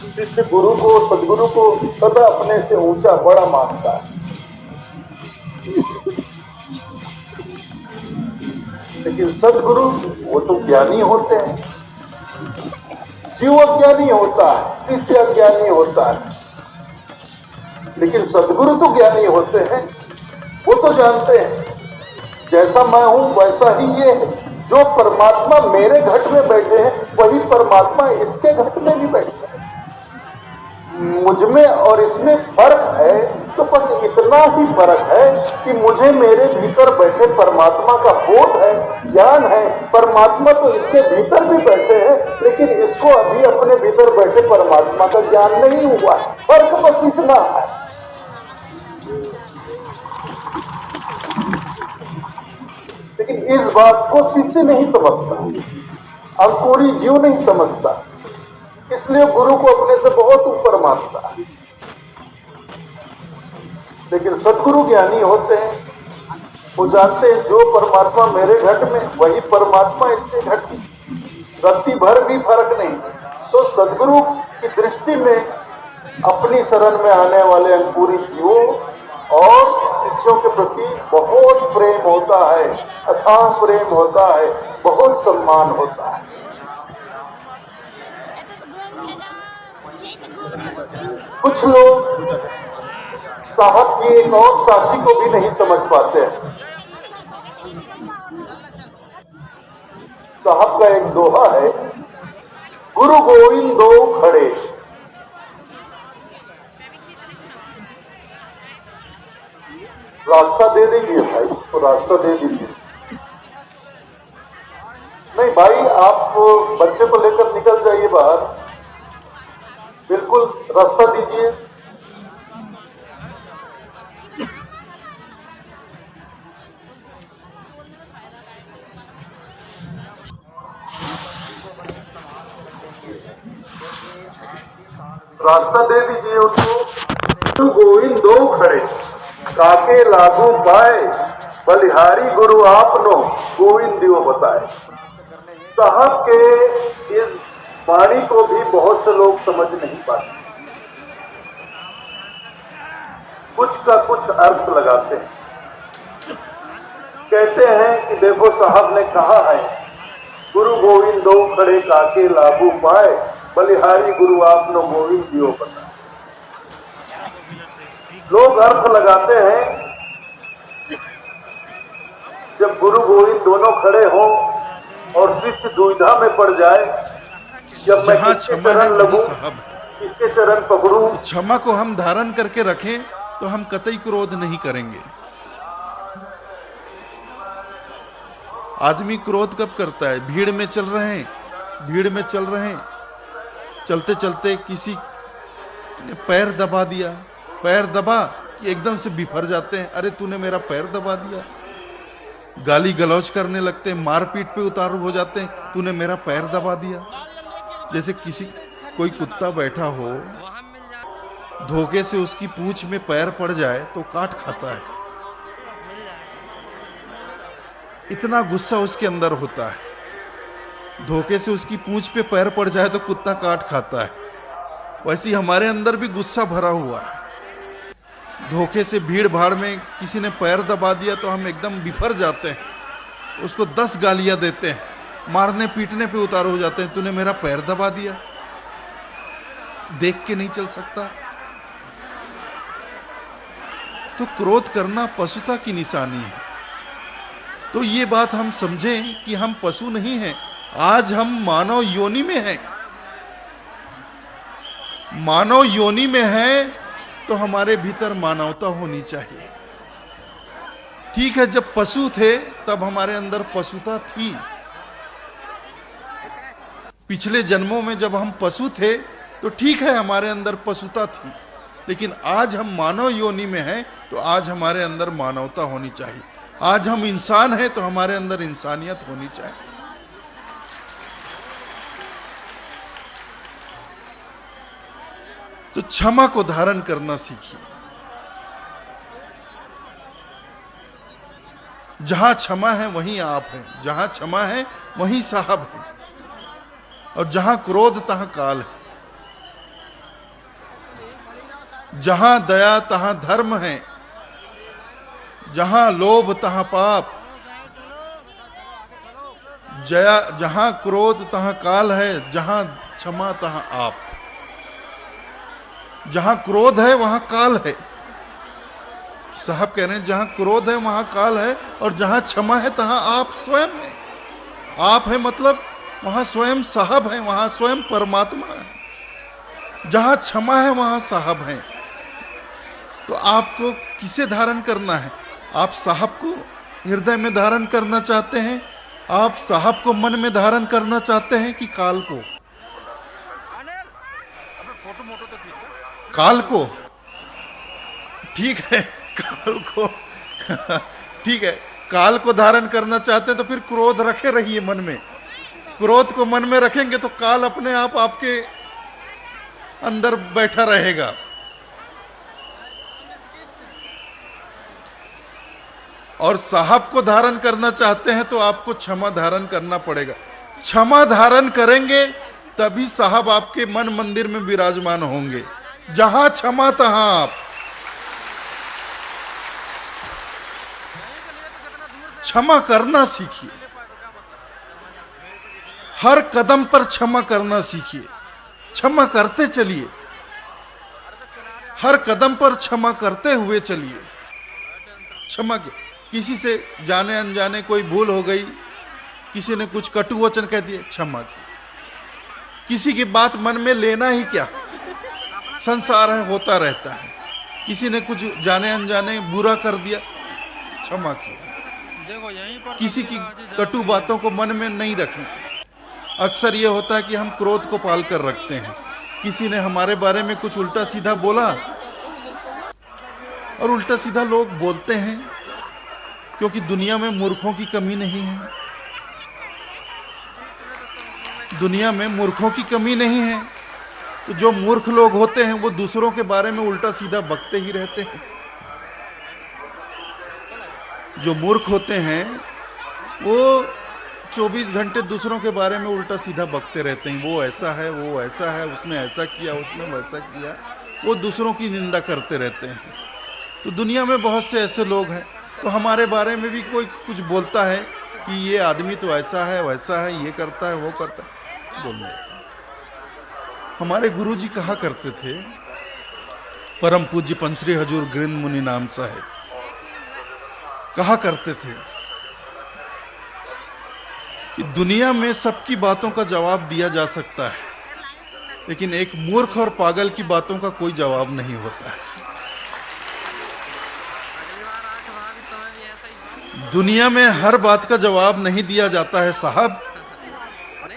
शिष्य गुरु को, सदगुरु को सदा अपने से ऊंचा बड़ा मानता है, लेकिन सदगुरु वो तो ज्ञानी होते हैं, जीव अज्ञानी होता है, शिष्य अज्ञानी होता है, लेकिन सदगुरु तो ज्ञानी होते हैं। वो तो जानते हैं जैसा मैं हूं वैसा ही ये है। जो परमात्मा मेरे घट में बैठे हैं वही परमात्मा इसके घट में भी बैठे हैं। मुझमें और इसमें फर्क है, तो बस इतना ही फर्क है कि मुझे मेरे भीतर बैठे परमात्मा का बोध है, ज्ञान है। परमात्मा तो इसके भीतर भी बैठे हैं, लेकिन इसको अभी अपने भीतर बैठे परमात्मा का ज्ञान नहीं हुआ। फर्क बस इतना है। लेकिन इस बात को शिष्य नहीं समझता, अंकुरी जीव नहीं समझता, इसलिए गुरु को अपने से बहुत ऊपर मानता है। लेकिन सदगुरु ज्ञानी होते हैं, वो जानते हैं जो परमात्मा मेरे घट में वही परमात्मा इसके घट में, रत्ती भर भी फर्क नहीं। तो सदगुरु की दृष्टि में अपनी शरण में आने वाले अंकुरी जीवों और शिष्यों के प्रति बहुत प्रेम होता है, अथाह प्रेम होता है, बहुत सम्मान होता है। कुछ लोग साहब की एक और साथी को भी नहीं समझ पाते हैं। साहब का एक दोहा है, गुरु गोविंद दो खड़े। रास्ता दे दीजिए भाई, तो रास्ता दे दीजिए। नहीं भाई, आप बच्चे को लेकर निकल जाइए बाहर, बिल्कुल रास्ता दीजिए। रास्ता दे दीजिए उसको। गोविंद दो खड़े काके लागू पाए, बलिहारी गुरु आपनो गोविंद दियो बताए। साहब के इस वाणी को भी बहुत से लोग समझ नहीं पाते, कुछ का कुछ अर्थ लगाते हैं। कहते हैं कि देखो साहब ने कहा है, गुरु गोविंद दो खड़े काके लागू पाए, बलिहारी गुरु आपनो गोविंद दियो बताए। लोग अर्थ लगाते हैं, जब गुरु गोविंद दोनों खड़े हों और शिष्य दुविधा में पड़ जाए, जब मैं किसके चरण लगूं, किसके चरण पकड़ूं। क्षमा को हम धारण करके रखें तो हम कतई क्रोध नहीं करेंगे। आदमी क्रोध कब करता है? भीड़ में चल रहे हैं, भीड़ में चल रहे हैं, चलते चलते किसी ने पैर दबा दिया, पैर दबा कि एकदम से बिफर जाते हैं, अरे तूने मेरा पैर दबा दिया। गाली गलौज करने लगते हैं, मारपीट पे उतारू हो जाते हैं, तूने मेरा पैर दबा दिया। जैसे कोई कुत्ता बैठा हो, धोखे से उसकी पूंछ में पैर पड़ जाए तो काट खाता है, इतना गुस्सा उसके अंदर होता है। धोखे से उसकी पूंछ पे पैर पड़ जाए तो कुत्ता काट खाता है। वैसे ही हमारे अंदर भी गुस्सा भरा हुआ है। धोखे से भीड़ भाड़ में किसी ने पैर दबा दिया तो हम एकदम बिफर जाते हैं, उसको 10 गालियां देते हैं, मारने पीटने पे उतारू हो जाते हैं, तूने मेरा पैर दबा दिया। देख के नहीं चल सकता। तो क्रोध करना पशुता की निशानी है। तो ये बात हम समझें कि हम पशु नहीं हैं, आज हम मानव योनि में हैं। मानव योनि में हैं तो हमारे भीतर मानवता होनी चाहिए। ठीक है, जब पशु थे तब हमारे अंदर पशुता थी। पिछले जन्मों में जब हम पशु थे तो ठीक है, हमारे अंदर पशुता थी, लेकिन आज हम मानव योनि में हैं तो आज हमारे अंदर मानवता होनी चाहिए। आज हम इंसान हैं तो हमारे अंदर इंसानियत होनी चाहिए। तो क्षमा को धारण करना सीखिए। जहां क्षमा है वहीं आप हैं, जहां क्षमा है वहीं साहब है, और जहां क्रोध तहां काल है। जहां दया तहां धर्म है, जहां लोभ तहां पाप, जहां क्रोध तहां काल है, जहां क्षमा तहां आप। जहां क्रोध है वहां काल है। साहब कह रहे हैं जहां क्रोध है वहां काल है, और जहां क्षमा है तहां आप स्वयं है। आप है मतलब वहां स्वयं साहब है, वहां स्वयं परमात्मा है। जहां क्षमा है वहां साहब है। तो आपको किसे धारण करना है? आप साहब को हृदय में धारण करना चाहते हैं, आप साहब को मन में धारण करना चाहते हैं, कि काल को? काल को, ठीक है, काल को ठीक है, काल को धारण करना चाहते हैं तो फिर क्रोध रखे रहिए मन में। क्रोध को मन में रखेंगे तो काल अपने आप आपके अंदर बैठा रहेगा। और साहब को धारण करना चाहते हैं तो आपको क्षमा धारण करना पड़ेगा। क्षमा धारण करेंगे तभी साहब आपके मन मंदिर में विराजमान होंगे। जहां क्षमा तहां आप। क्षमा करना सीखिए, हर कदम पर क्षमा करना सीखिए। क्षमा करते चलिए, हर कदम पर क्षमा करते हुए चलिए। क्षमा किसी से जाने अनजाने कोई भूल हो गई, किसी ने कुछ कटु वचन कह दिए, क्षमा। किसी की बात मन में लेना ही क्या, संसार है, होता रहता है। किसी ने कुछ जाने अनजाने बुरा कर दिया, क्षमा किया। किसी की कटु बातों को मन में नहीं रखें। अक्सर यह होता है कि हम क्रोध को पाल कर रखते हैं। किसी ने हमारे बारे में कुछ उल्टा सीधा बोला, और उल्टा सीधा लोग बोलते हैं क्योंकि दुनिया में मूर्खों की कमी नहीं है। दुनिया में मूर्खों की कमी नहीं है। तो जो मूर्ख लोग होते हैं वो दूसरों के बारे में उल्टा सीधा बकते ही रहते हैं। जो मूर्ख होते हैं वो 24 घंटे दूसरों के बारे में उल्टा सीधा बकते रहते हैं। वो ऐसा है, वो ऐसा है, उसने ऐसा किया, उसने वैसा किया। वो दूसरों की निंदा करते रहते हैं। तो दुनिया में बहुत से ऐसे लोग हैं। तो हमारे बारे में भी कोई कुछ बोलता है कि ये आदमी तो ऐसा है, वैसा है, ये करता है, वो करता है, बोलने। हमारे गुरुजी कहा करते थे, परम पूज्य पंचश्री हजूर गृहस्थ मुनि नाम साहेब कहा करते थे कि दुनिया में सबकी बातों का जवाब दिया जा सकता है, लेकिन एक मूर्ख और पागल की बातों का कोई जवाब नहीं होता है। दुनिया में हर बात का जवाब नहीं दिया जाता है साहब,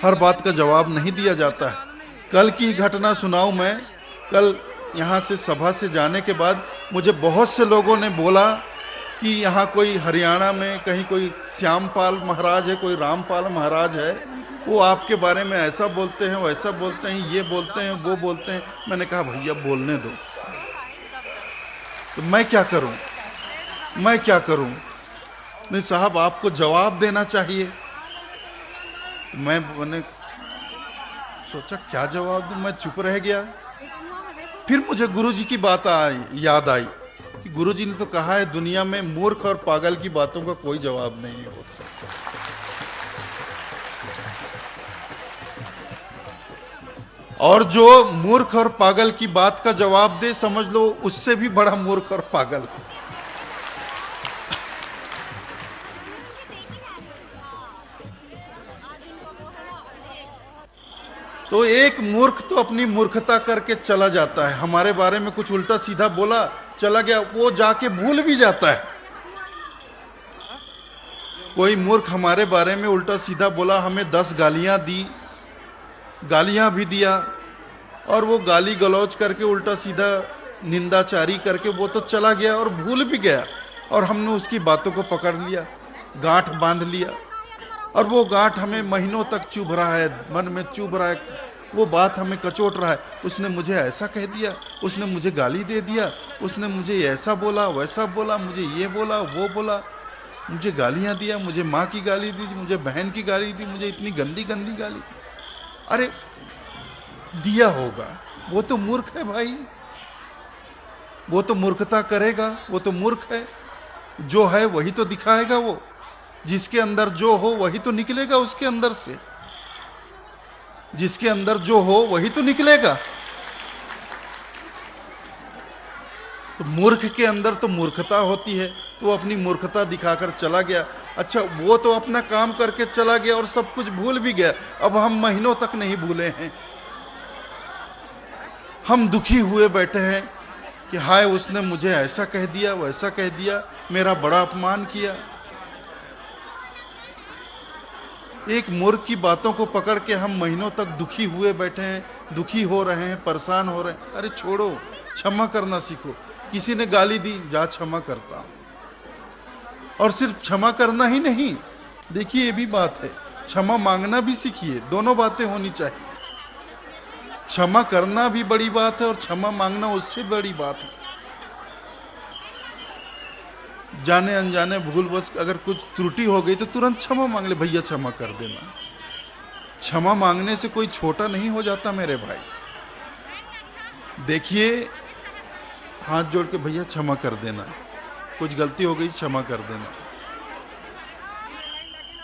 हर बात का जवाब नहीं दिया जाता है। कल की घटना सुनाऊं मैं। कल यहाँ से सभा से जाने के बाद मुझे बहुत से लोगों ने बोला कि यहाँ कोई हरियाणा में कहीं कोई श्यामपाल महाराज है, कोई रामपाल महाराज है, वो आपके बारे में ऐसा बोलते हैं, वैसा बोलते हैं, ये बोलते हैं, वो बोलते हैं। मैंने कहा भैया बोलने दो, तो मैं क्या करूं, मैं क्या करूं? नहीं साहब, आपको जवाब देना चाहिए। तो मैंने सोचा क्या जवाब दूं, मैं चुप रह गया। फिर मुझे गुरुजी की बात याद आई कि गुरुजी ने तो कहा है दुनिया में मूर्ख और पागल की बातों का कोई जवाब नहीं होता। और जो मूर्ख और पागल की बात का जवाब दे, समझ लो उससे भी बड़ा मूर्ख और पागल। तो एक मूर्ख तो अपनी मूर्खता करके चला जाता है। हमारे बारे में कुछ उल्टा सीधा बोला, चला गया, वो जाके भूल भी जाता है। कोई मूर्ख हमारे बारे में उल्टा सीधा बोला, हमें 10 गालियां दी, गालियां भी दिया, और वो गाली गलौज करके उल्टा सीधा निंदाचारी करके वो तो चला गया और भूल भी गया। और हमने उसकी बातों को पकड़ लिया, गांठ बांध लिया, और वो गांठ हमें महीनों तक चुभ रहा है, मन में चुभ रहा है, वो बात हमें कचोट रहा है। उसने मुझे ऐसा कह दिया, उसने मुझे गाली दे दिया, उसने मुझे ऐसा बोला, वैसा बोला, मुझे ये बोला, वो बोला, मुझे गालियां दिया, मुझे माँ की गाली दी, मुझे बहन की गाली दी, मुझे इतनी गंदी गंदी गाली। अरे दिया होगा, वो तो मूर्ख है भाई। वो तो मूर्खता करेगा, वो तो मूर्ख है। जो है वही तो दिखाएगा, वो जिसके अंदर जो हो वही तो निकलेगा उसके अंदर से, जिसके अंदर जो हो वही तो निकलेगा। तो मूर्ख के अंदर तो मूर्खता होती है, तो वो अपनी मूर्खता दिखाकर चला गया। अच्छा, वो तो अपना काम करके चला गया और सब कुछ भूल भी गया। अब हम महीनों तक नहीं भूले हैं, हम दुखी हुए बैठे हैं कि हाय उसने मुझे ऐसा कह दिया, वैसा कह दिया, मेरा बड़ा अपमान किया। एक मूर्ख की बातों को पकड़ के हम महीनों तक दुखी हुए बैठे हैं, दुखी हो रहे हैं, परेशान हो रहे हैं। अरे छोड़ो, क्षमा करना सीखो। किसी ने गाली दी, जा क्षमा करता हूं। और सिर्फ क्षमा करना ही नहीं, देखिए ये भी बात है, क्षमा मांगना भी सीखिए। दोनों बातें होनी चाहिए। क्षमा करना भी बड़ी बात है और क्षमा मांगना उससे बड़ी बात है। जाने अनजाने भूलवश अगर कुछ त्रुटि हो गई तो तुरंत क्षमा मांग ले, भैया क्षमा कर देना। क्षमा मांगने से कोई छोटा नहीं हो जाता मेरे भाई। देखिए, हाथ जोड़ के भैया क्षमा कर देना, कुछ गलती हो गई क्षमा कर देना।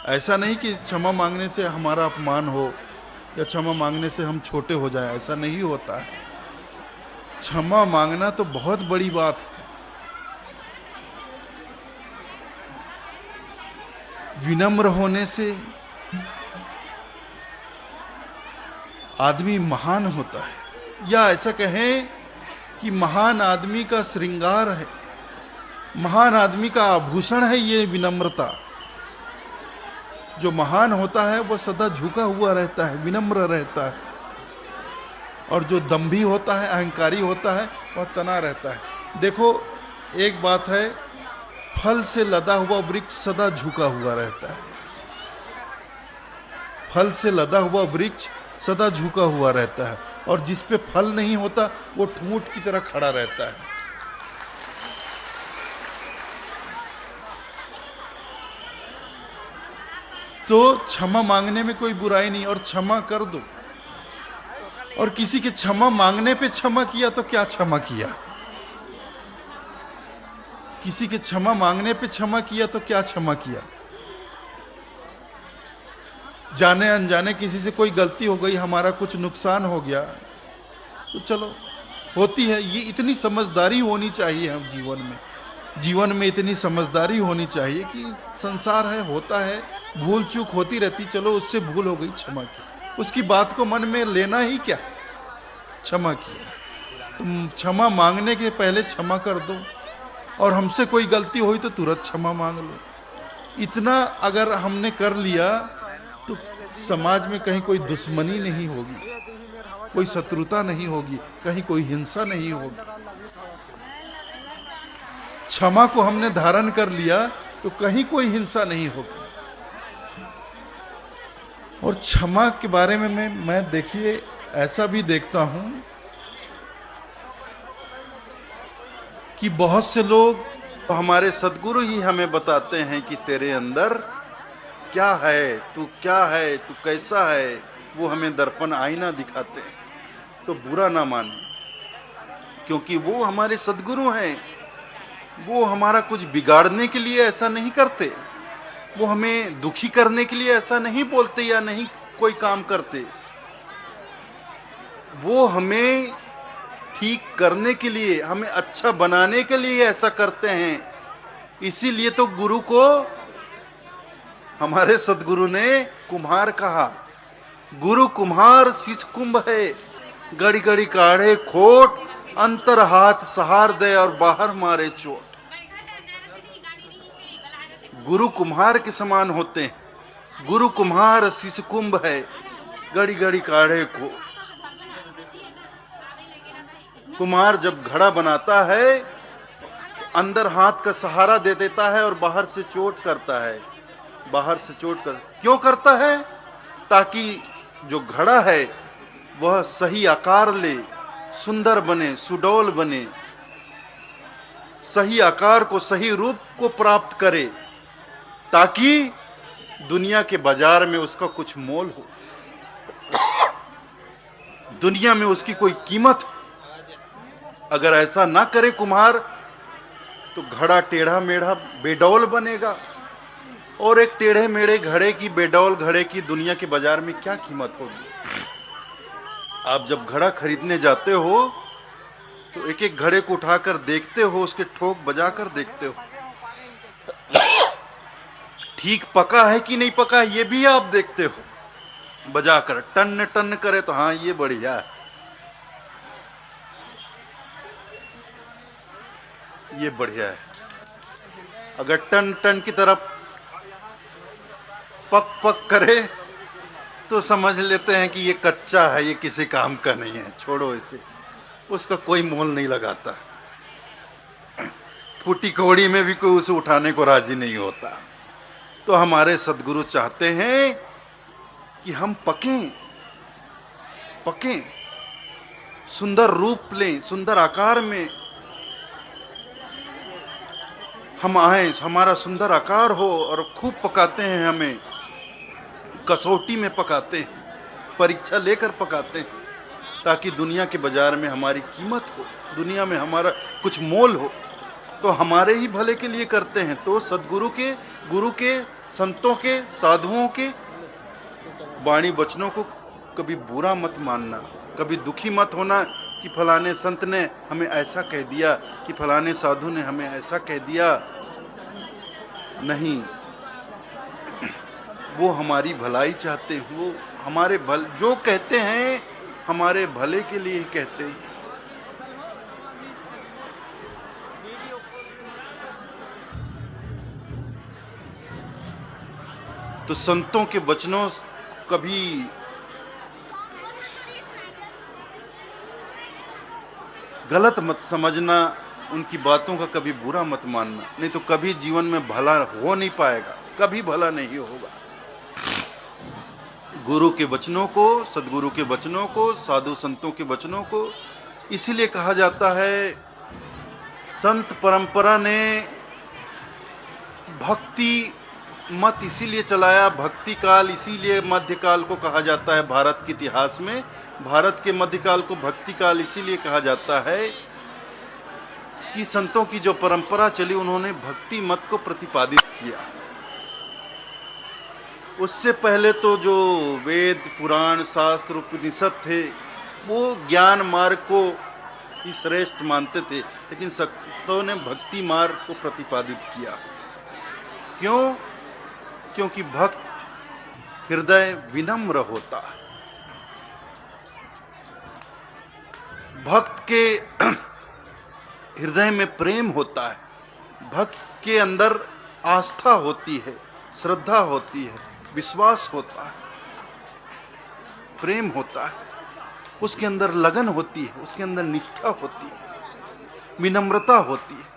ऐसा नहीं कि क्षमा मांगने से हमारा अपमान हो या क्षमा मांगने से हम छोटे हो जाएं, ऐसा नहीं होता है। क्षमा मांगना तो बहुत बड़ी बात है। विनम्र होने से आदमी महान होता है, या ऐसा कहें कि महान आदमी का श्रृंगार है, महान आदमी का आभूषण है ये विनम्रता। जो महान होता है वह सदा झुका हुआ रहता है, विनम्र रहता है। और जो दंभी होता है, अहंकारी होता है, वह तना रहता है। देखो, एक बात है, फल से लदा हुआ वृक्ष सदा झुका हुआ रहता है। फल से लदा हुआ वृक्ष सदा झुका हुआ रहता है, और जिस पे फल नहीं होता वो ठूंठ की तरह खड़ा रहता है। तो क्षमा मांगने में कोई बुराई नहीं, और क्षमा कर दो। और किसी के क्षमा मांगने पे क्षमा किया तो क्या क्षमा किया, किसी के क्षमा मांगने पे क्षमा किया तो क्या क्षमा किया। जाने अनजाने किसी से कोई गलती हो गई, हमारा कुछ नुकसान हो गया, तो चलो होती है। ये इतनी समझदारी होनी चाहिए हम जीवन में इतनी समझदारी होनी चाहिए कि संसार है, होता है, भूल चूक होती रहती, चलो उससे भूल हो गई, क्षमा की। उसकी बात को मन में लेना ही क्या, क्षमा किया। तुम क्षमा मांगने के पहले क्षमा कर दो, और हमसे कोई गलती हुई तो तुरंत क्षमा मांग लो। इतना अगर हमने कर लिया तो समाज में कहीं कोई दुश्मनी नहीं होगी, कोई शत्रुता नहीं होगी, कहीं कोई हिंसा नहीं होगी। क्षमा को हमने धारण कर लिया तो कहीं कोई हिंसा नहीं होगी। और क्षमा के बारे में मैं देखिए ऐसा भी देखता हूं कि बहुत से लोग, हमारे सदगुरु ही हमें बताते हैं कि तेरे अंदर क्या है, तू क्या है, तू कैसा है, वो हमें दर्पण आईना दिखाते हैं। तो बुरा ना माने, क्योंकि वो हमारे सदगुरु हैं। वो हमारा कुछ बिगाड़ने के लिए ऐसा नहीं करते, वो हमें दुखी करने के लिए ऐसा नहीं बोलते या नहीं कोई काम करते। वो हमें ठीक करने के लिए, हमें अच्छा बनाने के लिए ऐसा करते हैं। इसीलिए तो गुरु को हमारे सदगुरु ने कुम्हार कहा। गुरु कुम्हार शिष्य कुंभ है, गड़ी गड़ी काढ़े खोट, अंतर हाथ सहार दे और बाहर मारे चोट। गुरु कुम्हार के समान होते हैं। गुरु कुम्हार शिष्य कुंभ है, गड़ी गड़ी काढ़े को। कुम्हार जब घड़ा बनाता है, अंदर हाथ का सहारा दे देता है और बाहर से चोट करता है। बाहर से चोट कर क्यों करता है? ताकि जो घड़ा है वह सही आकार ले, सुंदर बने, सुडौल बने, सही आकार को, सही रूप को प्राप्त करे, ताकि दुनिया के बाजार में उसका कुछ मोल हो, दुनिया में उसकी कोई कीमत हो। अगर ऐसा ना करे कुम्हार तो घड़ा टेढ़ा मेढ़ा बेडौल बनेगा। और एक टेढ़े मेढ़े घड़े की, बेडौल घड़े की दुनिया के बाजार में क्या कीमत होगी। आप जब घड़ा खरीदने जाते हो तो एक एक घड़े को उठाकर देखते हो, उसके ठोक बजाकर देखते हो, ठीक पका है कि नहीं पका है ये भी आप देखते हो। बजाकर टन टन करे तो हाँ ये बढ़िया है, ये बढ़िया है। अगर टन टन की तरफ पक पक करे तो समझ लेते हैं कि ये कच्चा है, ये किसी काम का नहीं है, छोड़ो इसे, उसका कोई मोल नहीं लगाता। फूटी कौड़ी में भी कोई उसे उठाने को राजी नहीं होता। तो हमारे सद्गुरु चाहते हैं कि हम पकें, पकें, सुंदर रूप लें, सुंदर आकार में हम आए, हमारा सुंदर आकार हो। और खूब पकाते हैं, हमें कसौटी में पकाते हैं, परीक्षा लेकर पकाते हैं, ताकि दुनिया के बाजार में हमारी कीमत हो, दुनिया में हमारा कुछ मोल हो। तो हमारे ही भले के लिए करते हैं। तो सद्गुरु के, गुरु के, संतों के, साधुओं के वाणी वचनों को कभी बुरा मत मानना, कभी दुखी मत होना कि फलाने संत ने हमें ऐसा कह दिया, कि फलाने साधु ने हमें ऐसा कह दिया। नहीं, वो हमारी भलाई चाहते हैं, वो हमारे जो कहते हैं हमारे भले के लिए कहते हैं। तो संतों के वचनों कभी गलत मत समझना, उनकी बातों का कभी बुरा मत मानना, नहीं तो कभी जीवन में भला हो नहीं पाएगा, कभी भला नहीं होगा। गुरु के वचनों को, सद्गुरु के वचनों को, साधु संतों के वचनों को इसीलिए कहा जाता है, संत परंपरा ने भक्ति मत इसीलिए चलाया, भक्ति काल इसीलिए मध्यकाल को कहा जाता है। भारत के इतिहास में भारत के मध्यकाल को भक्ति काल इसीलिए कहा जाता है कि संतों की जो परंपरा चली, उन्होंने भक्ति मत को प्रतिपादित किया। उससे पहले तो जो वेद, पुराण, शास्त्र, उपनिषद थे, वो ज्ञान मार्ग को ही श्रेष्ठ मानते थे, लेकिन संतों ने भक्ति मार्ग को प्रतिपादित किया। क्यों? क्योंकि भक्त हृदय विनम्र होता है। भक्त के हृदय में प्रेम होता है, भक्त के अंदर आस्था होती है, श्रद्धा होती है, विश्वास होता है, प्रेम होता है, उसके अंदर लगन होती है, उसके अंदर निष्ठा होती है, विनम्रता होती है।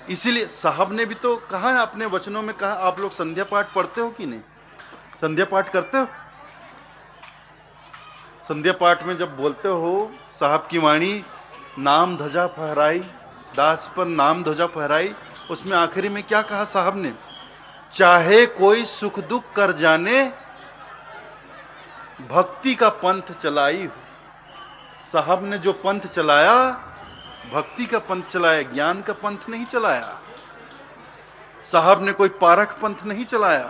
इसीलिए साहब ने भी तो कहा है अपने वचनों में, कहा आप लोग संध्या पाठ पढ़ते हो कि नहीं? संध्या पाठ करते हो? संध्या पाठ में जब बोलते हो, साहब की वाणी, नाम ध्वजा फहराई, दास पर नाम ध्वजा फहराई, उसमें आखिरी में क्या कहा साहब ने? चाहे कोई सुख दुख कर जाने, भक्ति का पंथ चलाई हो। साहब ने जो पंथ चलाया, भक्ति का पंथ चलाया, ज्ञान का पंथ नहीं चलाया। साहब ने कोई पारक पंथ नहीं चलाया।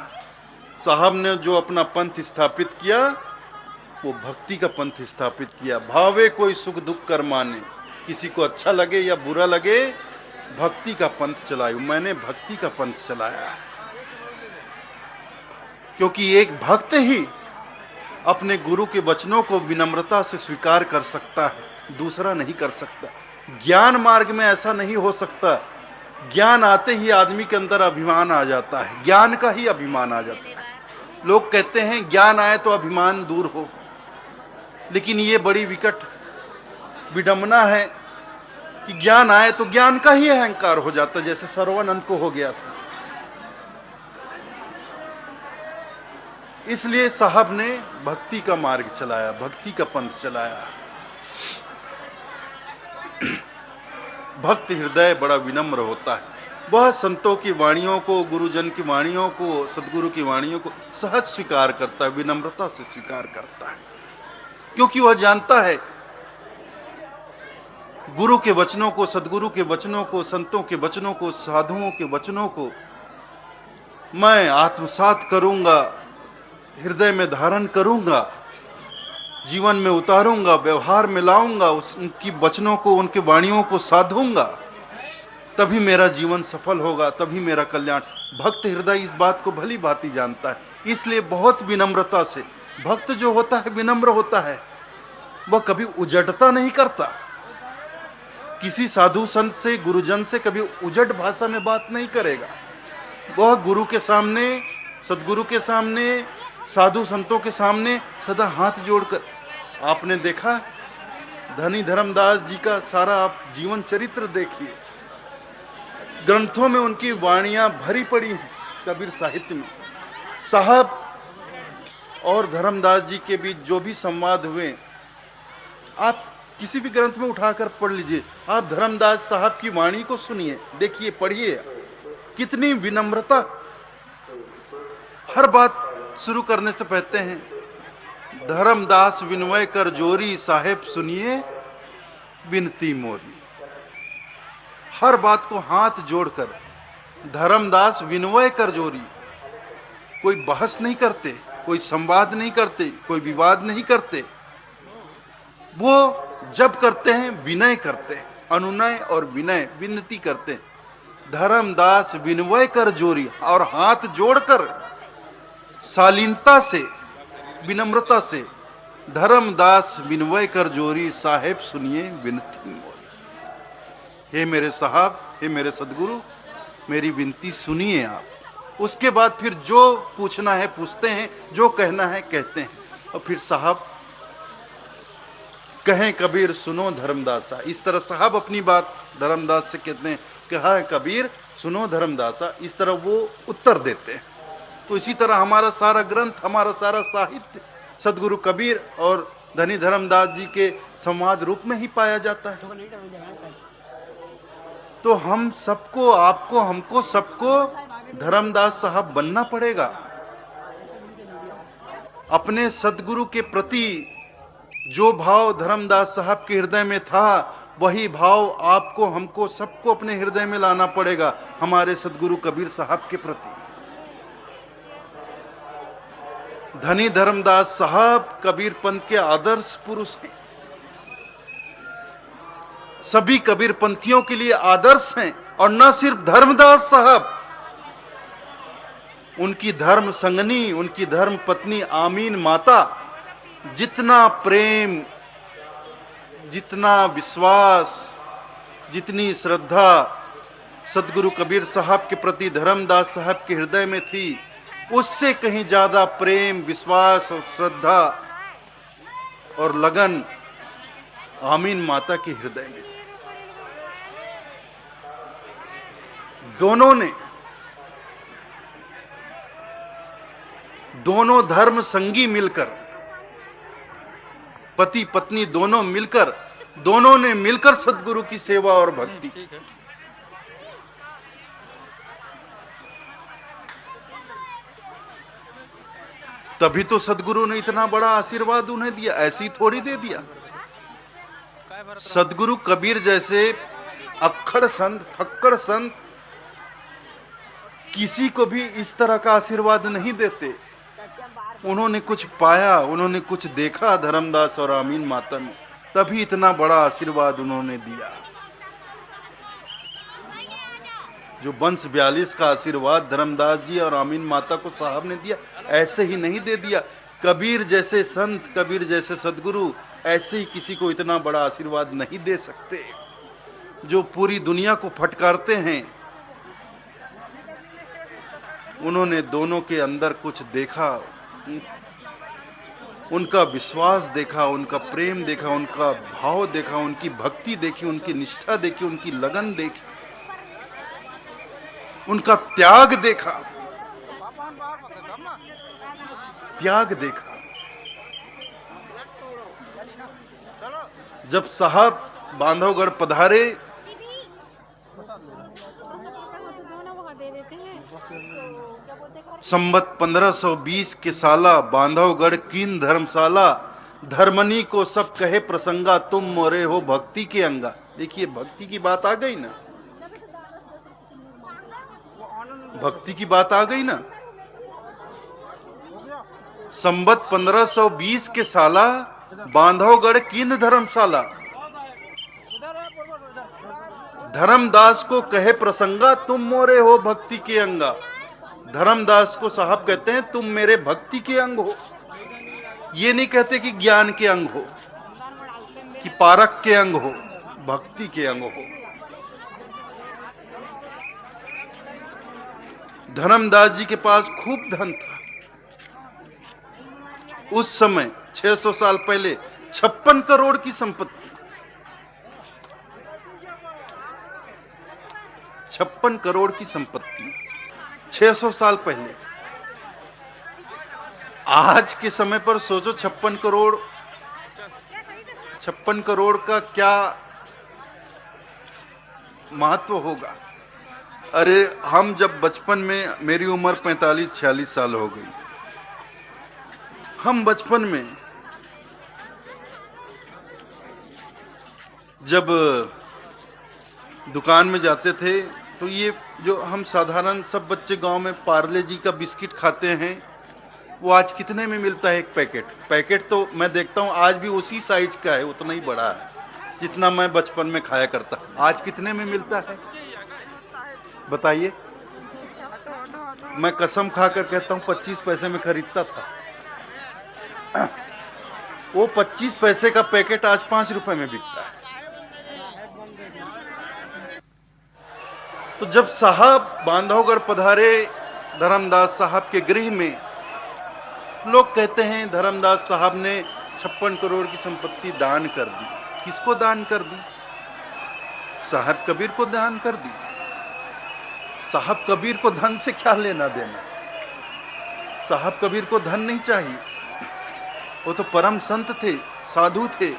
साहब ने जो अपना पंथ स्थापित किया, वो भक्ति का पंथ स्थापित किया। भावे कोई सुख दुख कर माने, किसी को अच्छा लगे या बुरा लगे, भक्ति का पंथ चलायू। मैंने भक्ति का पंथ चलाया, क्योंकि एक भक्त ही अपने गुरु के वचनों को विनम्रता से स्वीकार कर सकता है, दूसरा नहीं कर सकता। ज्ञान मार्ग में ऐसा नहीं हो सकता। ज्ञान आते ही आदमी के अंदर अभिमान आ जाता है, ज्ञान का ही अभिमान आ जाता है। लोग कहते हैं ज्ञान आए तो अभिमान दूर हो, लेकिन ये बड़ी विकट विडंबना है कि ज्ञान आए तो ज्ञान का ही अहंकार हो जाता है, जैसे सर्वानंद को हो गया था। इसलिए साहब ने भक्ति का मार्ग चलाया, भक्ति का पंथ चलाया। भक्त हृदय बड़ा विनम्र होता है, वह संतों की वाणियों को, गुरुजन की वाणियों को, सदगुरु की वाणियों को सहज स्वीकार करता है, विनम्रता से स्वीकार करता है, क्योंकि वह जानता है गुरु के वचनों को, सदगुरु के वचनों को, संतों के वचनों को, साधुओं के वचनों को मैं आत्मसात करूंगा, हृदय में धारण करूंगा, जीवन में उतारूंगा, व्यवहार में लाऊंगा, उनकी वचनों को, उनके वाणियों को साधूंगा, तभी मेरा जीवन सफल होगा, तभी मेरा कल्याण। भक्त हृदय इस बात को भली भांति जानता है, इसलिए बहुत विनम्रता से, भक्त जो होता है विनम्र होता है, वह कभी उजटता नहीं करता। किसी साधु संत से, गुरुजन से कभी उजट भाषा में बात नहीं करेगा। वह गुरु के सामने, सदगुरु के सामने, साधु संतों के सामने सदा हाथ जोड़कर, आपने देखा धनी धर्मदास जी का सारा आप जीवन चरित्र देखिए, ग्रंथों में उनकी वाणियां भरी पड़ी हैं। कबीर साहित्य में साहब और धर्मदास जी के बीच जो भी संवाद हुए, आप किसी भी ग्रंथ में उठाकर पढ़ लीजिए, आप धर्मदास साहब की वाणी को सुनिए, देखिए, पढ़िए, कितनी विनम्रता। हर बात शुरू करने से कहते हैं, धर्मदास विनय कर जोरी, साहेब सुनिए विनती मोरी। हर बात को हाथ जोड़कर धर्मदास विनय कर जोरी, कोई बहस नहीं करते, कोई संवाद नहीं करते, कोई विवाद नहीं करते। वो जब करते हैं विनय करते हैं, अनुनय और विनय, विनती करते हैं। धर्मदास विनय कर जोरी, और हाथ जोड़कर शालीनता से, विनम्रता से, धर्मदास विनय कर जोरी, साहेब सुनिए विनती मोरी। हे मेरे साहब, हे मेरे सदगुरु, मेरी विनती सुनिए आप। उसके बाद फिर जो पूछना है पूछते हैं, जो कहना है कहते हैं। और फिर साहब कहें कबीर सुनो धर्मदासा, इस तरह साहब अपनी बात धर्मदास से कहते हैं, कहा है कबीर सुनो धर्मदासा, इस तरह वो उत्तर देते हैं। तो इसी तरह हमारा सारा ग्रंथ, हमारा सारा साहित्य सदगुरु कबीर और धनी धर्मदास जी के संवाद रूप में ही पाया जाता है। तो हम सबको, आपको, हमको, सबको धर्मदास साहब बनना पड़ेगा। अपने सदगुरु के प्रति जो भाव धर्मदास साहब के हृदय में था, वही भाव आपको, हमको, सबको अपने हृदय में लाना पड़ेगा हमारे सदगुरु कबीर साहब के प्रति। धनी धर्मदास साहब कबीर पंथ के आदर्श पुरुष हैं, सभी कबीर पंथियों के लिए आदर्श हैं। और न सिर्फ धर्मदास साहब, उनकी धर्म संगनी, उनकी धर्म पत्नी आमीन माता, जितना प्रेम, जितना विश्वास, जितनी श्रद्धा सदगुरु कबीर साहब के प्रति धर्मदास साहब के हृदय में थी, उससे कहीं ज्यादा प्रेम, विश्वास और श्रद्धा और लगन आमीन माता के हृदय में थी। दोनों धर्म संगी मिलकर, पति पत्नी दोनों मिलकर, दोनों ने मिलकर सदगुरु की सेवा और भक्ति की। तभी तो सदगुरु ने इतना बड़ा आशीर्वाद उन्हें दिया, ऐसे ही थोड़ी दे दिया। सदगुरु कबीर जैसे अक्खड़ संत, फक्कड़ संत किसी को भी इस तरह का आशीर्वाद नहीं देते। उन्होंने कुछ पाया, उन्होंने कुछ देखा धर्मदास और आमीन माता में, तभी इतना बड़ा आशीर्वाद उन्होंने दिया। जो वंश 42 का आशीर्वाद धर्मदास जी और आमीन माता को साहब ने दिया, ऐसे ही नहीं दे दिया। कबीर जैसे संत, कबीर जैसे सदगुरु ऐसे ही किसी को इतना बड़ा आशीर्वाद नहीं दे सकते, जो पूरी दुनिया को फटकारते हैं। उन्होंने दोनों के अंदर कुछ देखा, उनका विश्वास देखा, उनका प्रेम देखा, उनका भाव देखा, उनकी भक्ति देखी, उनकी निष्ठा देखी, उनकी लगन देखी, उनका त्याग देखा, त्याग देखा। जब साहब बांधवगढ़ पधारे, संवत 1520 के साला, बांधवगढ़ कीन धर्मशाला, धर्मनी को सब कहे प्रसंगा, तुम मोरे हो भक्ति के अंगा। देखिए भक्ति की बात आ गई ना, भक्ति की बात आ गई ना। संबत 1520 के साला बांधवगढ़ कीन धर्मशाला। धर्मदास को कहे प्रसंगा तुम मोरे हो भक्ति के अंगा। धर्मदास को साहब कहते हैं तुम मेरे भक्ति के अंग हो। ये नहीं कहते कि ज्ञान के अंग हो, कि पारक के अंग हो, भक्ति के अंग हो। धर्मदास जी के पास खूब धन था। उस समय 600 साल पहले 56 करोड़ की संपत्ति, 56 करोड़ की संपत्ति 600 साल पहले। आज के समय पर सोचो 56 करोड़ का क्या महत्व होगा। अरे हम जब बचपन में, मेरी उम्र 45-46 साल हो गई, हम बचपन में जब दुकान में जाते थे तो ये जो हम साधारण सब बच्चे गांव में पार्ले जी का बिस्किट खाते हैं, वो आज कितने में मिलता है एक पैकेट। पैकेट तो मैं देखता हूँ आज भी उसी साइज का है, उतना ही बड़ा है जितना मैं बचपन में खाया करता। आज कितने में मिलता है बताइए। मैं कसम खाकर कहता हूँ 25 पैसे में खरीदता था। वो 25 पैसे का पैकेट आज 5 रुपए में बिकता है। तो जब साहब बांधवगढ़ पधारे धर्मदास साहब के गृह में, लोग कहते हैं धर्मदास साहब ने 56 करोड़ की संपत्ति दान कर दी। किसको दान कर दी? साहब कबीर को दान कर दी। साहब कबीर को धन से क्या लेना देना? साहब कबीर को धन नहीं चाहिए, वो तो परम संत थे, साधु थे।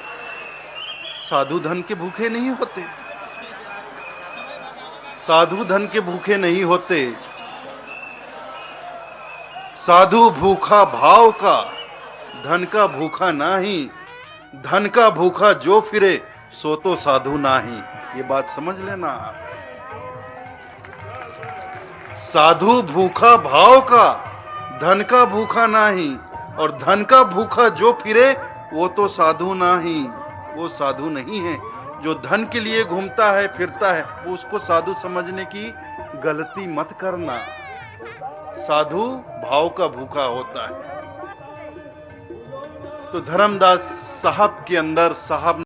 साधु धन के भूखे नहीं होते, साधु धन के भूखे नहीं होते। साधु भूखा भाव का, धन का भूखा नाही। धन का भूखा जो फिरे सो तो साधु नाही। ये बात समझ लेना आप। साधु भूखा भाव का, धन का भूखा नाही, और धन का भूखा जो फिरे वो तो साधु नाही। वो साधु नहीं है। जो धन के लिए घूमता है फिरता है, वो उसको साधु समझने की गलती मत करना। साधु भाव का भूखा होता है। तो धर्मदास साहब के अंदर साहब